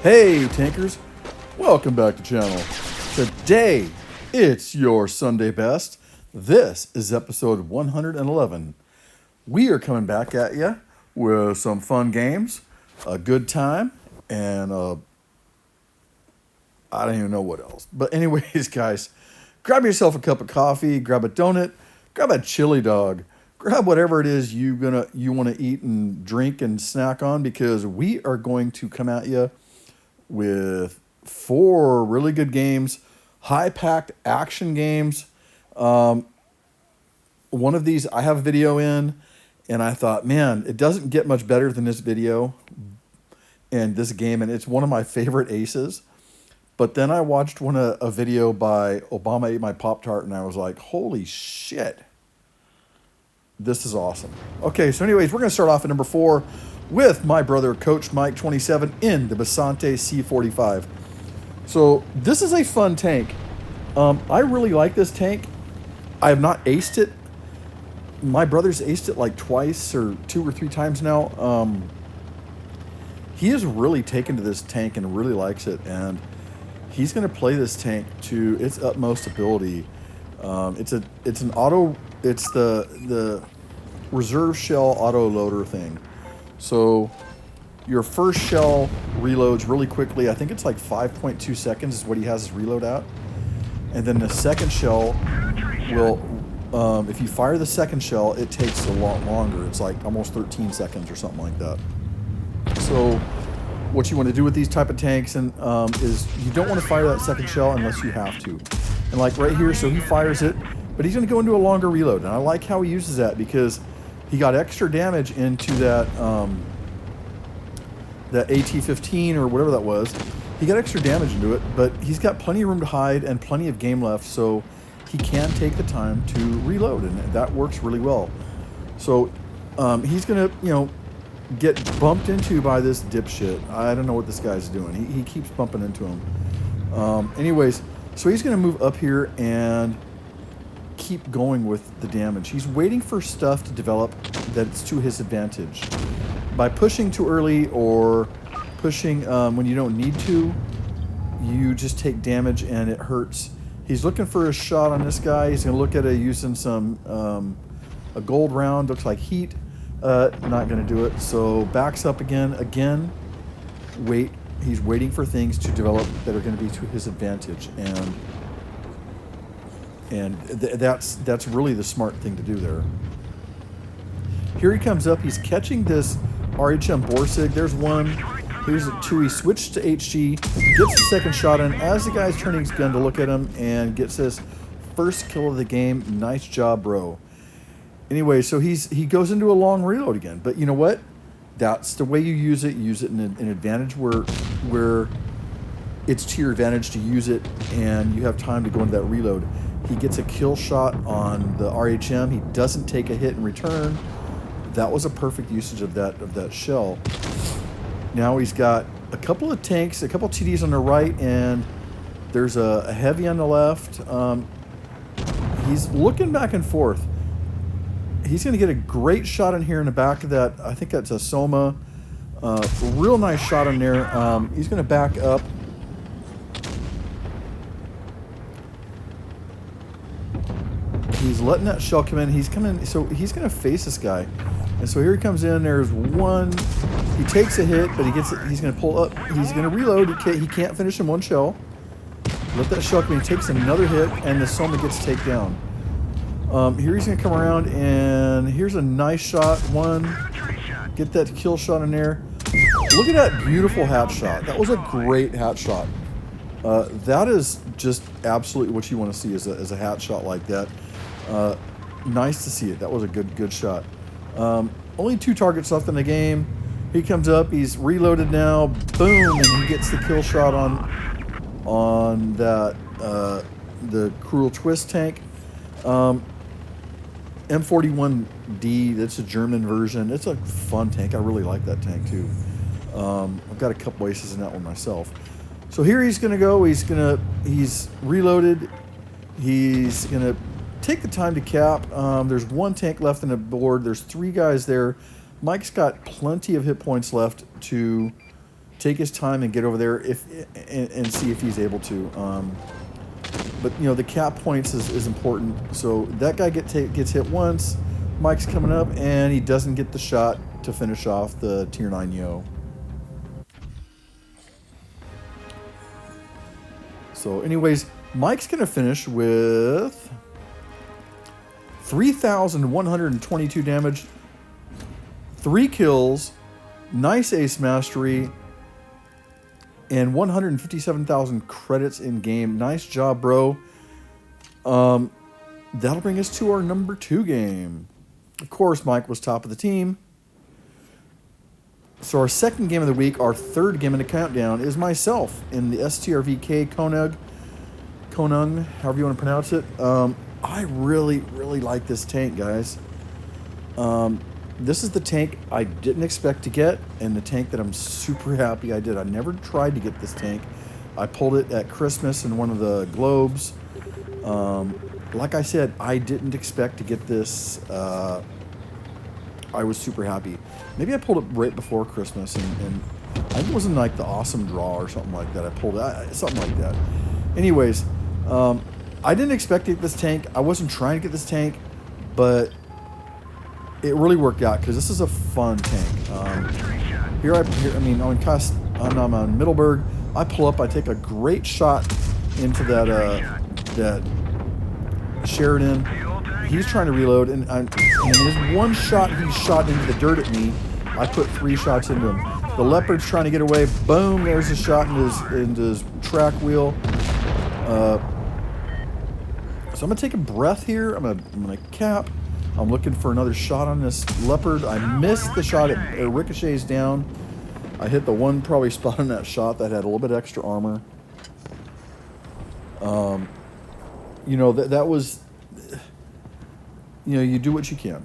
Hey tankers, welcome back to channel. Today, it's your Sunday best. This is episode 111. We are coming back at you with some fun games, a good time, and I don't even know what else. But anyways, guys, grab yourself a cup of coffee, grab a donut, grab a chili dog, grab whatever it is you want to eat and drink and snack on, because we are going to come at you with 4 really good games, high-packed action games. One of these I have a video in, and I thought, man, it doesn't get much better than this video and this game, and it's one of my favorite aces. But then I watched a video by Obama Ate My Pop-Tart, and I was like, holy shit, this is awesome. Okay, so anyways, we're going to start off at number 4 with my brother, Coach Mike 27, in the Basante C45. So this is a fun tank. I really like this tank. I have not aced it. My brother's aced it like twice or 2 or 3 times now. He has really taken to this tank and really likes it, and he's going to play this tank to its utmost ability. It's the reserve shell auto loader thing. So your first shell reloads really quickly. I think it's like 5.2 seconds is what he has his reload at. And then the second shell will, if you fire the second shell, it takes a lot longer. It's like almost 13 seconds or something like that. So what you want to do with these type of tanks is you don't want to fire that second shell unless you have to. And like right here, so he fires it, but he's going to go into a longer reload. And I like how he uses that, because he got extra damage into that AT-15 or whatever that was. He got extra damage into it, but he's got plenty of room to hide and plenty of game left, so he can take the time to reload, and that works really well. So he's gonna, get bumped into by this dipshit. I don't know what this guy's doing. He keeps bumping into him. Anyways, so he's gonna move up here and keep going with the damage. He's waiting for stuff to develop that's to his advantage. By pushing too early or pushing when you don't need to, you just take damage and it hurts. He's looking for a shot on this guy. He's gonna look at it using some a gold round, looks like heat. Not gonna do it. So backs up again, wait. He's waiting for things to develop that are gonna be to his advantage, and that's really the smart thing to do there. Here he comes up. He's catching this RHM Borsig. There's one. Here's 2. He switched to HG, gets the second shot in as the guy's turning his gun to look at him, and gets his first kill of the game. Nice job, bro. Anyway, so he goes into a long reload again. But you know what? That's the way you use it. You use it in an advantage where it's to your advantage to use it, and you have time to go into that reload. He gets a kill shot on the RHM. He doesn't take a hit in return. That was a perfect usage of that shell. Now he's got a couple of tanks, a couple of TDs on the right, and there's a heavy on the left. He's looking back and forth. He's going to get a great shot in here in the back of that. I think that's a Soma. Real nice shot in there. He's going to back up. He's letting that shell come in. He's coming, so he's going to face this guy. And so here he comes in. There's one. He takes a hit, but he's going to pull up. He's going to reload. He can't finish in one shell. Let that shell come in. He takes another hit, and the Soma gets taken down. Here he's going to come around, and here's a nice shot. One. Get that kill shot in there. Look at that beautiful hat shot. That was a great hat shot. That is just absolutely what you want to see is a hat shot like that. Nice to see it. That was a good shot. Only 2 targets left in the game. He comes up. He's reloaded now. Boom, and he gets the kill shot on that the Cruel Twist tank. M41D. That's a German version. It's a fun tank. I really like that tank too. I've got a couple aces in that one myself. So here he's gonna go. He's reloaded. He's gonna take the time to cap. There's 1 tank left on the board. There's 3 guys there. Mike's got plenty of hit points left to take his time and get over there and see if he's able to. But you know, the cap points is important. So that guy gets hit once. Mike's coming up, and he doesn't get the shot to finish off the tier 9 yo. So anyways, Mike's going to finish with 3,122 damage, 3 kills, nice ace mastery, and 157,000 credits in game. Nice job, bro. That'll bring us to our number 2 game. Of course, Mike was top of the team. So our second game of the week, our third game in the countdown, is myself in the STRVK Konung, however you want to pronounce it. I really, really like this tank, guys. This is the tank I didn't expect to get, and the tank that I'm super happy I did. I never tried to get this tank. I pulled it at Christmas in one of the globes. Like I said, I didn't expect to get this. I was super happy. Maybe I pulled it right before Christmas, and I think it was in like the awesome draw or something like that. I pulled it, something like that. Anyways, I didn't expect to get this tank. I wasn't trying to get this tank, but it really worked out because this is a fun tank. I'm on Middleburg. I pull up. I take a great shot into that Sheridan. He's trying to reload, and there's one shot he shot into the dirt at me. I put 3 shots into him. The Leopard's trying to get away. Boom! There's a shot into his track wheel. So I'm gonna take a breath here. I'm gonna cap. I'm looking for another shot on this Leopard. I missed the shot. It ricochets down. I hit the one probably spot on that shot that had a little bit extra armor. You know, that was, you know, you do what you can.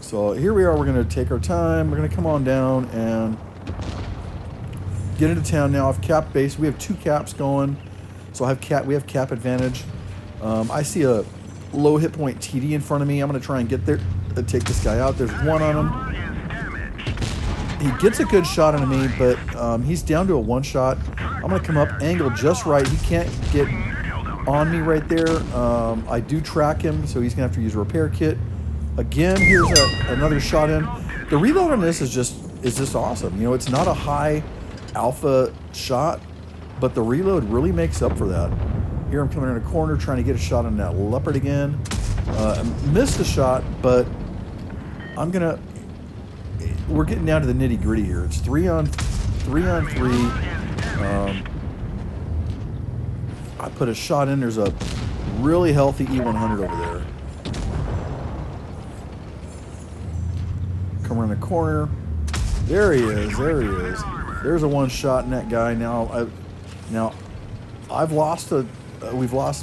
So here we are. We're going to take our time. We're going to come on down and get into town now. I've cap base. We have 2 caps going. So we have cap advantage. I see a low hit point TD in front of me. I'm going to try and get there to take this guy out. There's one on him. He gets a good shot on me, but he's down to a 1 shot. I'm going to come up, angle just right. He can't get on me right there. I do track him, so he's going to have to use a repair kit. Again, here's another shot in. The reload on this is just awesome. You know, it's not a high alpha shot, but the reload really makes up for that. Here I'm coming in a corner trying to get a shot on that Leopard again. Missed the shot, but we're getting down to the nitty gritty here. It's 3 on 3. I put a shot in. There's a really healthy E100 over there. Come around the corner. There he is. There he is. There's a 1 shot in that guy. We've lost a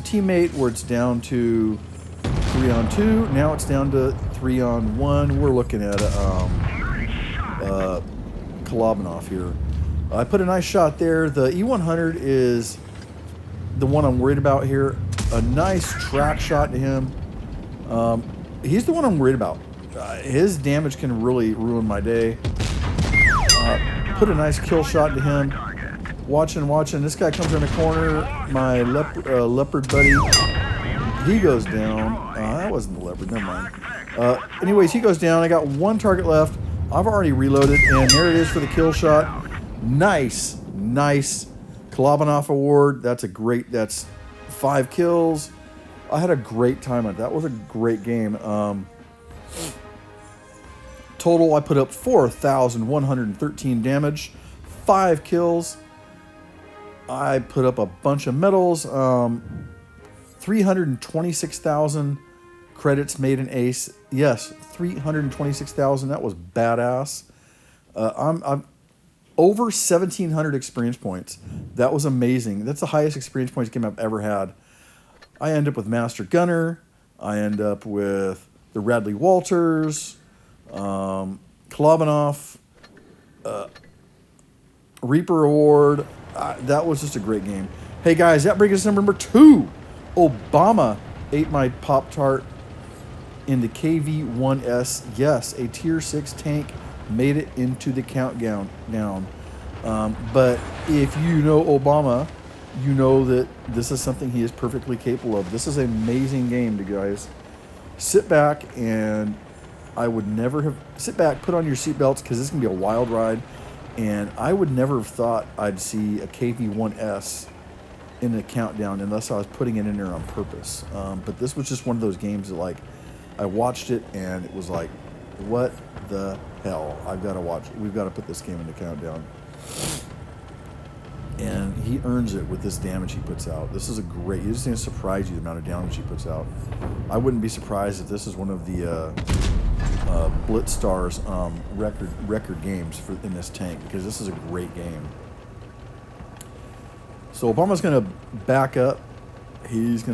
teammate where it's down to 3 on 2. Now it's down to 3 on 1. We're looking at Kolobanov here. I put a nice shot there. The E100 is the one I'm worried about here. A nice track shot to him. He's the one I'm worried about. His damage can really ruin my day. Put a nice kill shot to him. Watching. This guy comes in the corner. My leopard buddy. He goes down. That wasn't the leopard. Never mind. Anyways, he goes down. I got 1 target left. I've already reloaded, and there it is for the kill shot. Nice. Kolobanov award. That's 5 kills. I had a great time on it. That was a great game. Total, I put up 4,113 damage, 5 kills. I put up a bunch of medals, 326,000 credits made an ace. Yes, 326,000. That was badass. I'm over 1,700 experience points. That was amazing. That's the highest experience points game I've ever had. I end up with Master Gunner. I end up with the Radley Walters. Kolobanov, Reaper Award. That was just a great game. Hey guys, that brings us to number 2. Obama ate my Pop-Tart. in the KV-1S. Yes, a Tier 6 tank made it into the countdown. But if you know Obama, you know that this is something he is perfectly capable of. This is an amazing game, guys. Sit back, and I would never have... Sit back, put on your seatbelts, because this is going to be a wild ride. And I would never have thought I'd see a KV-1S in the countdown unless I was putting it in there on purpose. But this was just one of those games that, like, I watched it, and it was like, what the hell? I've got to watch it. We've got to put this game in the countdown. And he earns it with this damage he puts out. This is a great... It's going to surprise you the amount of damage he puts out. I wouldn't be surprised if this is one of the Blitz Stars record games in this tank, because this is a great game. So Obama's going to back up. He's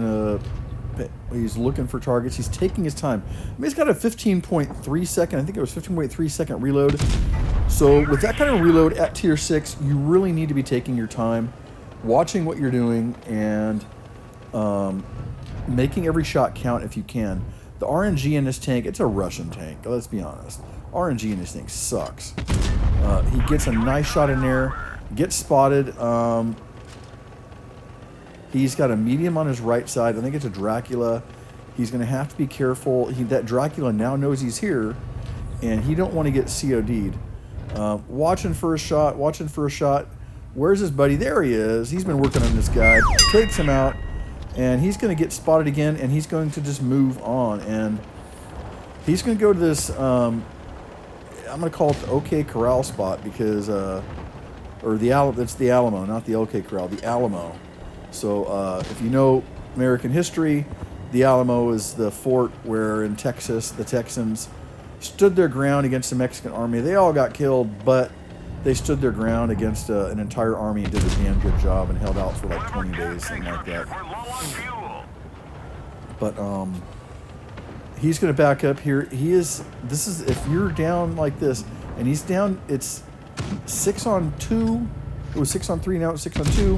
looking for targets. He's taking his time. I mean, he's got a 15.3 second. I think it was 15.3 second reload. So with that kind of reload at Tier 6, you really need to be taking your time, watching what you're doing, and making every shot count if you can. The RNG in this tank, it's a Russian tank, let's be honest. RNG in this thing sucks. He gets a nice shot in there, gets spotted. He's got a medium on his right side. I think it's a Dracula. He's going to have to be careful. That Dracula now knows he's here, and he don't want to get COD'd. Watching for a shot, Where's his buddy? There he is. He's been working on this guy. Takes him out, and he's going to get spotted again, and he's going to just move on. And he's going to go to this, I'm going to call it the OK Corral spot, because, it's the Alamo, not the OK Corral, the Alamo. So if you know American history, the Alamo is the fort where in Texas the Texans stood their ground against the Mexican army. They all got killed, but they stood their ground against an entire army and did a damn good job and held out for like 20 days, something like that. But he's going to back up here. If you're down like this, and he's down, it's 6 on 2. It was 6 on 3, now it's 6 on 2.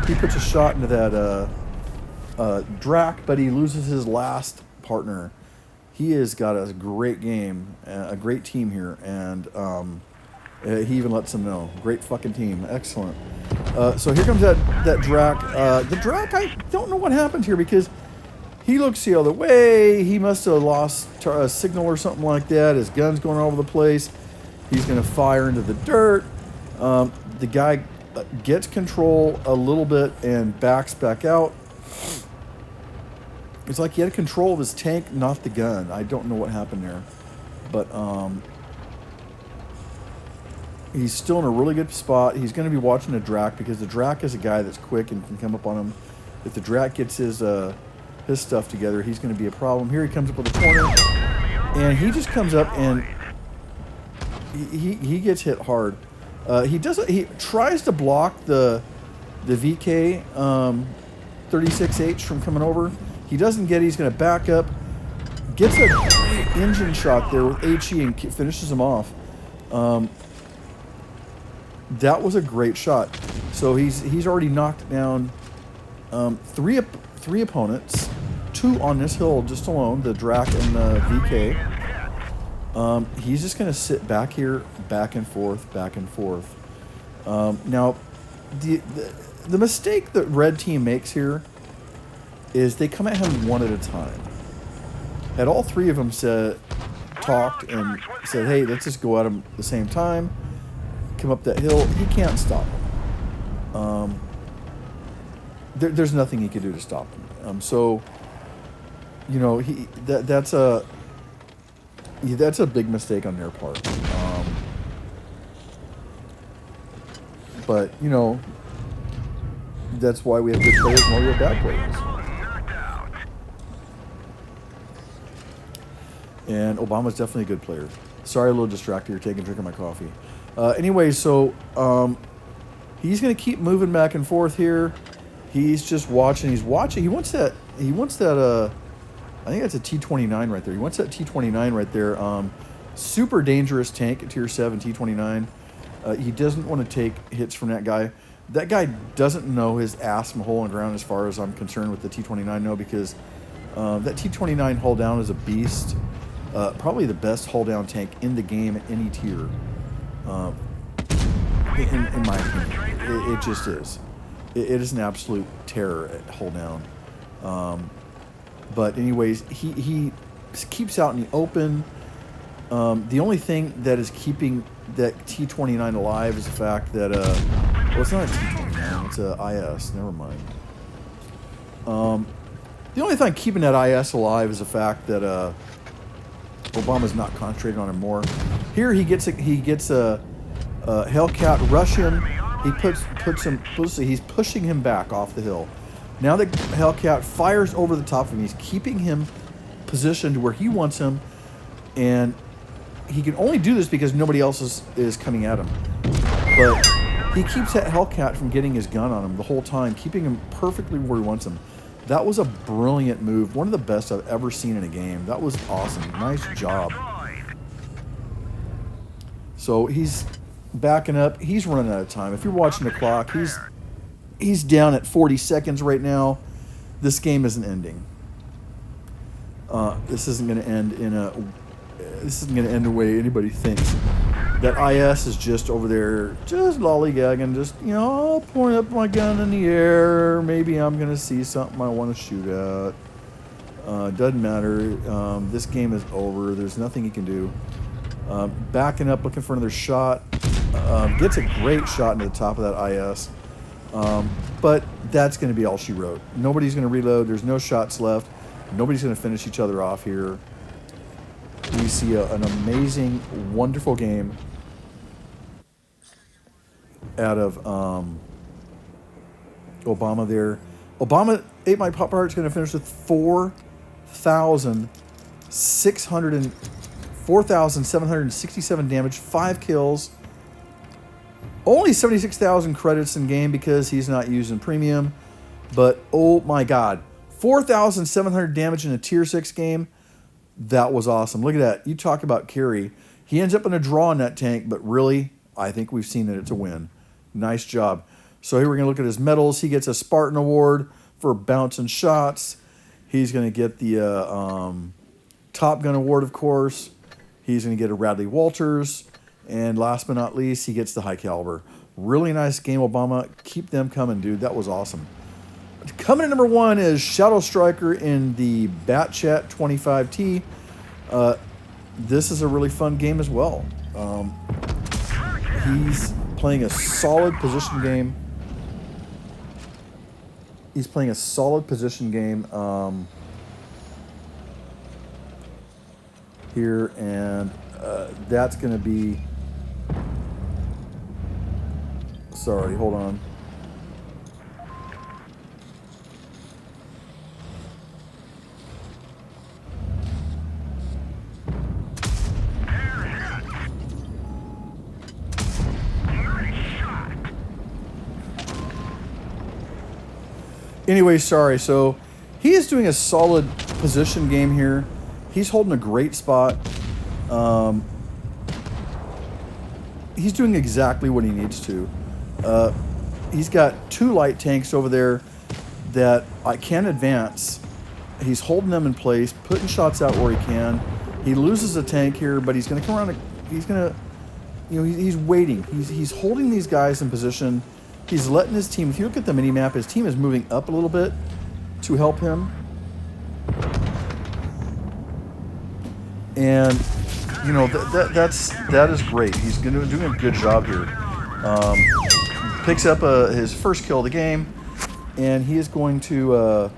He puts a shot into that Drac, but he loses his last partner. He has got a great game, a great team here, and he even lets them know. Great fucking team. Excellent. So here comes that Drac. The Drac, I don't know what happened here, because he looks the other way. He must have lost a signal or something like that. His gun's going all over the place. He's going to fire into the dirt. The guy gets control a little bit and backs back out. It's like he had control of his tank, not the gun. I don't know what happened there. But he's still in a really good spot. He's going to be watching the Drac, because the Drac is a guy that's quick and can come up on him. If the Drac gets his stuff together, he's going to be a problem. Here he comes up with a corner, and he just comes up and he gets hit hard. He tries to block the VK 36H from coming over. He doesn't get it. He's going to back up. Gets a great engine shot there with HE and finishes him off. That was a great shot. So he's already knocked down three opponents, 2 on this hill just alone, the Drac and the VK. He's just going to sit back here, back and forth, back and forth. Now, the mistake that red team makes here is they come at him one at a time. Had all 3 of them talked and said, hey, let's just go at him at the same time, come up that hill, he can't stop him. There's nothing he can do to stop him. So, you know, that's a big mistake on their part. But, you know, that's why we have good players and why we have bad players. And Obama's definitely a good player. Sorry, a little distracted. You're taking a drink of my coffee. Anyway, so he's going to keep moving back and forth here. He's just watching. He's watching. He wants that. I think that's a T-29 right there. He wants that T-29 right there. Super dangerous tank at Tier 7, T-29. He doesn't want to take hits from that guy. That guy doesn't know his ass from a hole in the ground as far as I'm concerned with the T-29, no, because That T-29 hull down is a beast. Probably the best hull down tank in the game at any tier. In my opinion, it just is. It is an absolute terror at hull down. But anyways, he keeps out in the open. The only thing that is keeping that T-29 alive is the fact that well, it's not a T-29, it's a IS. Never mind. The only thing keeping that IS alive is the fact that Obama's not concentrating on him more. Here he gets a Hellcat rush him. He puts him. He's pushing him back off the hill. Now the Hellcat fires over the top of him. He's keeping him positioned where he wants him, and he can only do this because nobody else is coming at him. But he keeps that Hellcat from getting his gun on him the whole time, keeping him perfectly where he wants him. That was a brilliant move. One of the best I've ever seen in a game. That was awesome. Nice job. So he's backing up. He's running out of time. If you're watching the clock, he's down at 40 seconds right now. This game isn't ending. This isn't going to end this isn't going to end the way anybody thinks. That IS is just over there, just lollygagging, just, you know, pointing up my gun in the air. Maybe I'm going to see something I want to shoot at. Doesn't matter. This game is over. There's nothing he can do. Backing up, looking for another shot. Gets a great shot into the top of that IS. But that's going to be all she wrote. Nobody's going to reload. There's no shots left. Nobody's going to finish each other off here. We see an amazing, wonderful game out of Obama there. Obama, 8 My Pop Heart, is going to finish with 4,767 damage, 5 kills. Only 76,000 credits in game because he's not using premium. But, oh my God, 4,700 damage in a Tier 6 game. That was awesome. Look at that. You talk about carry. He ends up in a draw in that tank, but really, I think we've seen that it's a win. Nice job. So here we're going to look at his medals. He gets a Spartan Award for bouncing shots. He's going to get the Top Gun Award, of course. He's going to get a Radley Walters. And last but not least, he gets the High Caliber. Really nice game, Obama. Keep them coming, dude. That was awesome. Coming in number 1 is Shadow Striker in the Bat Chat 25T. This is a really fun game as well. He's playing a solid position game. Here, and that's going to be... Sorry, hold on. Anyway, sorry. So he is doing a solid position game here. He's holding a great spot. He's doing exactly what he needs to. He's got 2 light tanks over there that I can advance. He's holding them in place, putting shots out where he can. He loses a tank here, but he's going to come around. He's going to, you know, he's waiting. He's holding these guys in position. He's letting his team, if you look at the mini-map, his team is moving up a little bit to help him. And, you know, that is great. He's doing a good job here. Picks up his first kill of the game, and he is going to,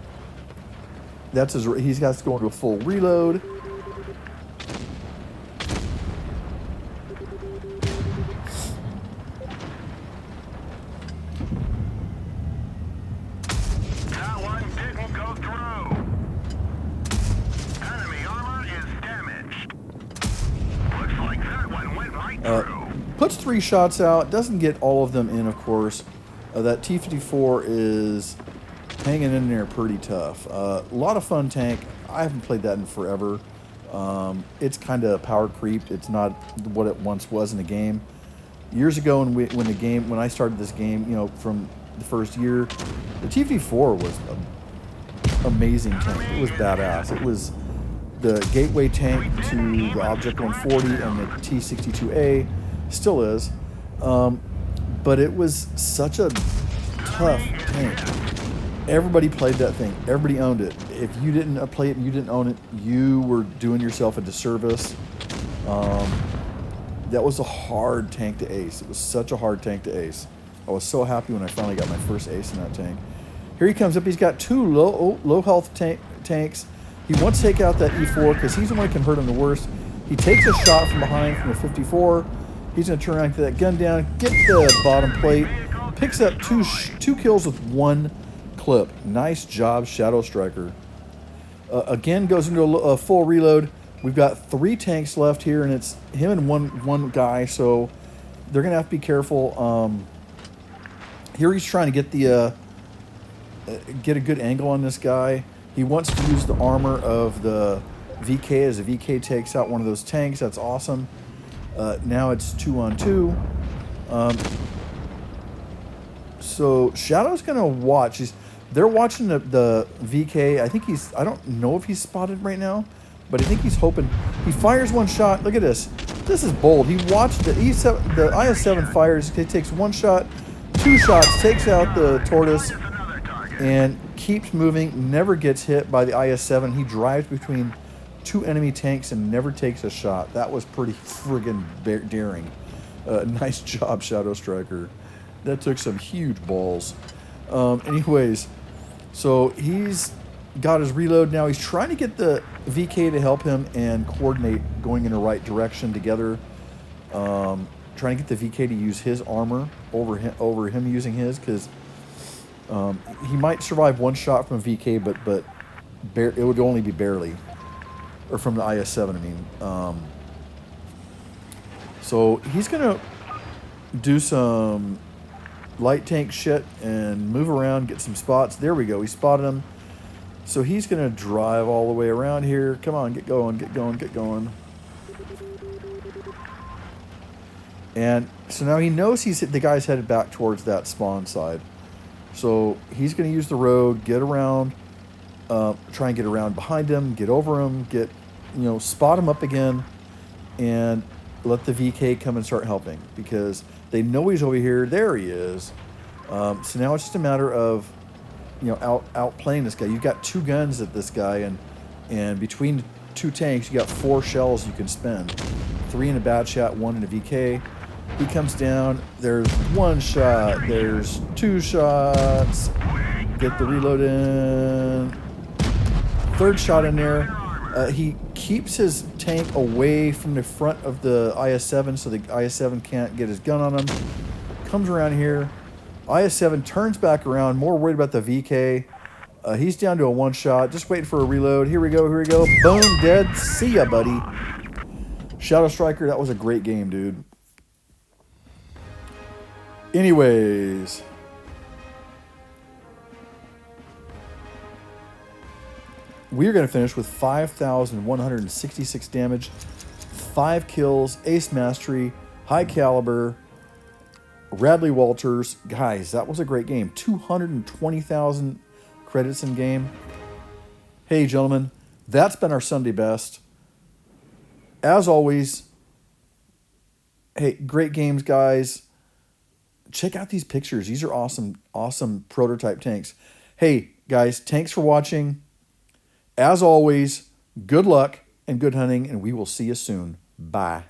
he's got to go into a full reload. Puts 3 shots out, doesn't get all of them in, of course. That T-54 is hanging in there pretty tough. A lot of fun tank. I haven't played that in forever. It's kind of power creeped. It's not what it once was in the game. Years ago, when I started this game, you know, from the first year, the T-54 was amazing tank. It was badass. It was the gateway tank to the Object 140 and the T-62A. Still is. But it was such a tough tank. Everybody played that thing. Everybody owned it. If you didn't play it and you didn't own it, you were doing yourself a disservice. That was a hard tank to ace. It was such a hard tank to ace. I was so happy when I finally got my first ace in that tank. Here he comes up. He's got two low health tanks. He wants to take out that E4 because he's the one who can hurt him the worst. He takes a shot from behind from the 54. He's going to turn around, get that gun down, get the bottom plate, picks up two kills with one clip. Nice job, Shadow Striker. Again, goes into a full reload. We've got 3 tanks left here, and it's him and one guy, so they're going to have to be careful. Here he's trying to get get a good angle on this guy. He wants to use the armor of the VK as the VK takes out one of those tanks. That's awesome. Now it's 2-on-2. So Shadow's going to watch. They're watching the VK. I think I don't know if he's spotted right now, but I think he's hoping. He fires one shot. Look at this. This is bold. He watched the IS-7 fires. He takes one shot, 2 shots, takes out the Tortoise, and keeps moving, never gets hit by the IS-7. He drives between 2 enemy tanks and never takes a shot. That was pretty friggin' daring. Nice job, Shadow Striker. That took some huge balls. Anyways, so he's got his reload now. He's trying to get the VK to help him and coordinate going in the right direction together. Trying to get the VK to use his armor over him using his, because he might survive one shot from a VK, but it would only be barely. Or from the IS-7, I mean. So he's going to do some light tank shit and move around, get some spots. There we go. He spotted him. So he's going to drive all the way around here. Come on, get going, get going, get going. And so now he knows the guy's headed back towards that spawn side. So he's going to use the road, get around, try and get around behind him, get over him, spot him up again, and let the VK come and start helping, because they know he's over here. There he is. So now it's just a matter of, outplaying this guy. You've got 2 guns at this guy, and between 2 tanks, you got 4 shells you can spend. 3 in a bad shot, 1 in a VK. He comes down. There's 1 shot. There's 2 shots. Get the reload in. 3rd shot in there. He keeps his tank away from the front of the IS-7 so the IS-7 can't get his gun on him. Comes around here. IS-7 turns back around, more worried about the VK. He's down to a 1 shot, just waiting for a reload. Here we go, here we go. Boom, dead. See ya, buddy. Shadow Striker, that was a great game, dude. Anyways. We're going to finish with 5,166 damage, 5 kills, ace mastery, high caliber, Radley Walters. Guys, that was a great game. 220,000 credits in game. Hey, gentlemen, that's been our Sunday best. As always, hey, great games, guys. Check out these pictures. These are awesome, awesome prototype tanks. Hey, guys, thanks for watching. As always, good luck and good hunting, and we will see you soon. Bye.